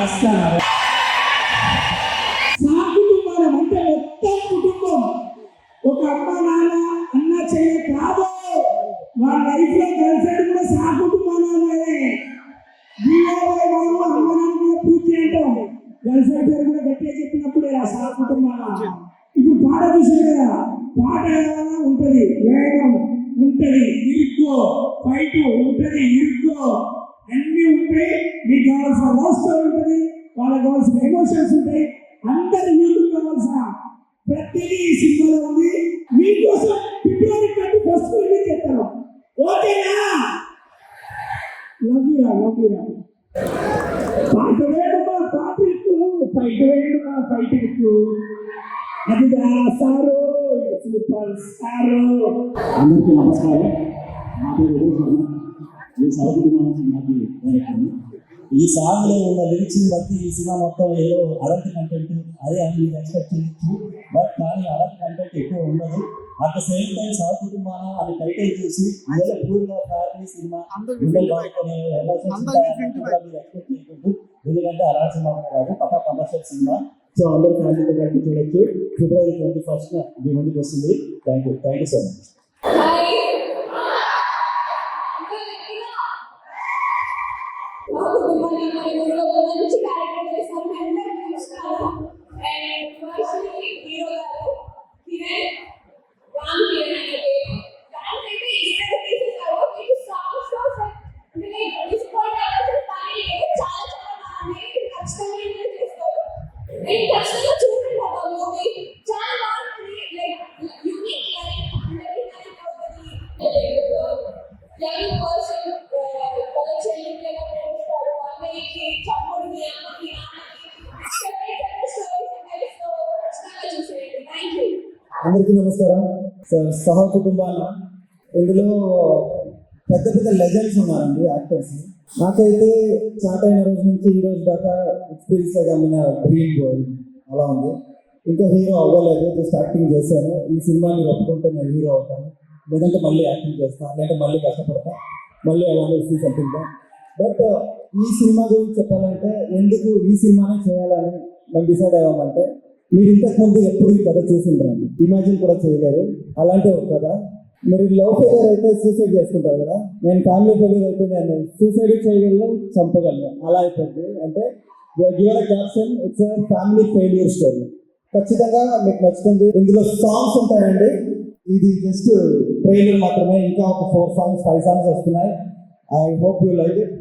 వస్తాను. సహ కుటుంబం అంటే మొత్తం కుటుంబం, ఒక అమ్మ నాన్న అన్న చెయ్యి కాదు, వాళ్ళ లైఫ్ లో కలిసేది కూడా సహ కుటుంబాలే. అమ్మ నాన్న పూజ చేయటం కలిసేది కూడా గట్టిగా చెప్పినప్పుడే ఆ సహ కుటుంబాల. ఇప్పుడు పాట చూసారు కదా, పాట ఉంటది, వేగం ఉంటది, ఇరుక్కో ఫైట్ ఉంటది, ఇరుక్కో అన్ని ఉంటాయి. మీకు కావాల్సిన లవ్ స్టోరీ ఉంటుంది, వాళ్ళకి కావాల్సిన ఎమోషన్స్ ఉంటాయి, అందరి యూట్యూబ్ కావాల్సిన ప్రతిదీ ఈ సినిమాలో ఉంది. మీకోసం ఫిబ్రవరి 21 రిలీజ్ చేస్తాను. ఓకేనా? లవ్ యూ రా. పాట వేడుమా పాట ఎక్కువ, ఫైట్ వేడుమా ఫైట్ ఎక్కువ. అది సారు సూపర్ స్టారు. అందరికీ నమస్కారం. నా పేరు ఉదయ్ శర్మ. ఈ సహ కుటుంబం సినిమాకి డైరెక్టర్. ఈ సాంగ్లో ఉన్న లిరిక్స్ని బట్టి ఈ సినిమా మొత్తం ఏదో అడల్ట్ కంటెంట్ అదే అని మీరు ఎక్స్పెక్ట్ చేయొచ్చు. బట్ కానీ అడల్ట్ కంటెంట్ ఎక్కువ ఉండదు. అట్ ద సేమ్ టైం సహ కుటుంబాన అని టైటిల్ చూసి ఏదో పూర్గా ఫ్యామిలీ సినిమా గుండెలు బాడుకునే ఎమోషన్స్ కూడా మీరు ఎక్స్పెక్ట్ చేయకూడదు. ఎందుకంటే అలాంటి సినిమా కాదు, పక్కా కమర్షియల్ సినిమా. సో అందరూ ఫ్యామిలీతో కలిపి చూడొచ్చు. ఫిబ్రవరి 21 మీ ముందుకు వస్తుంది. Thank you so much. మంచి క్యారెక్టర్ చేశారు. అందరికీ నమస్కారం. అండ్ ఫస్ట్లీ హీరో గారు కిరణ్ రామ్ కిరణ్ అనే పేరు. డాన్స్ అయితే ఈజీగా తీసేసారు. మీకు సాంగ్స్ అంటే డిస్కౌంట్ అవ్వాల్సిన పని లేదు. చాలా బాగున్నాయి. ఖచ్చితంగా ఎంజాయ్ చేస్తారు. అండ్ ఖచ్చితంగా చూడండి ఆ మూవీ. చాలా బాగుంటుంది. లైక్ యూనిక్ లైక్ అందరికీ కనెక్ట్ అవుతుంది. యంగ్ పర్సన్ కలెక్షన్ ఇంట్లో ప్రేమిస్తారు. అన్నయ్యకి తమ్ముడికి అమ్మకి అందరికీ నమస్కారం. సహ కుటుంబాలు ఇందులో పెద్ద పెద్ద లెజెండ్స్ ఉన్నారండి, యాక్టర్స్. నాకైతే స్టార్ట్ అయిన రోజు నుంచి ఈ రోజు దాకా ఎక్స్పీరియన్స్ అయిన డ్రీమ్ గోల్ అలా ఉంది. ఇంకా హీరో అవ్వలేదు, జస్ట్ యాక్టింగ్ చేశాను. ఈ సినిమా మీరు ఒప్పుకుంటే నేను హీరో అవుతాను, లేదంటే మళ్ళీ యాక్టింగ్ చేస్తాను, లేదంటే మళ్ళీ కష్టపడతాను, మళ్ళీ అలానే సంథింగ్. బట్ ఈ సినిమా గురించి చెప్పాలంటే ఎందుకు ఈ సినిమానే చేయాలని మేము డిసైడ్ అయ్యామంటే, మీరు ఇంతకుముందు ఎప్పుడు ఈ కథ చూసింటారండి, ఇమాజిన్ కూడా చేయలేరు. అలాంటి ఒక కథ. మీరు లవ్ ఫెయిలియర్ అయితే సూసైడ్ చేసుకుంటారు కదా, నేను ఫ్యామిలీ ఫెయిలియర్ అయితే నేను సూసైడ్ చేయగలను, చంపగలను, అలా అయిపోతుంది. అంటే given caption, it's a family failure story. ఖచ్చితంగా మీకు నచ్చుతుంది. ఇందులో సాంగ్స్ ఉంటాయండి. ఇది జస్ట్ ట్రైలర్ మాత్రమే, ఇంకా ఒక 4 సాంగ్స్ 5 సాంగ్స్ వస్తున్నాయి. I hope you like it.